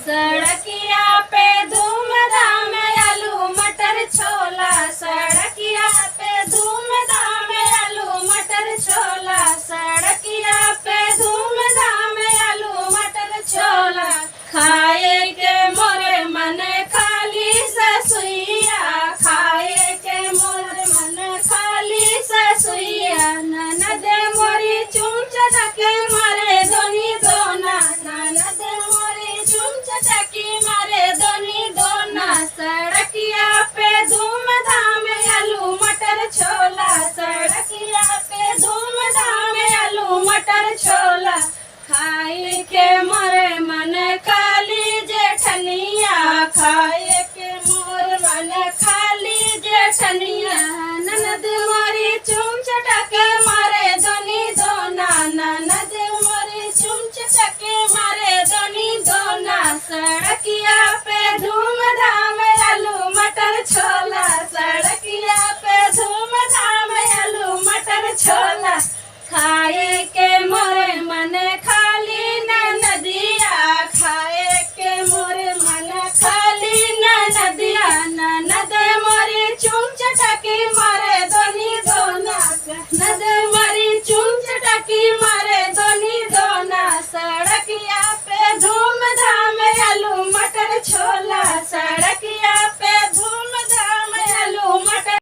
सड़किया पे धूमधाम आलू मटर छोला, सड़किया पे धूमधाम आलू मटर छोला, सड़किया पे धूमधाम आलू मटर छोला। खाए के मोरे मन खाली ससुइया, खाए के मोरे मन खाली ससुइया। ननद मोरी चुम चटके मारे दोनी दोना, ननद मोरी चुम चटकी मारे दोनी दोना। सड़किया पे धूमधाम आलू मटर छोला, सड़किया पे धूमधाम आलू मटर छोला। खाए के मोरे मन खाली जेठनिया, खाए के मोर मन खाली जेठनिया। ननद मोरी चुम चटके मारे दोनी दोना, ननद मोरी चुम चटके मारे दोनी दोना। सड़किया पे धूमधाम आलू मटर छोला, सड़किया पे धूमधाम आलू मटर छोला। खाए के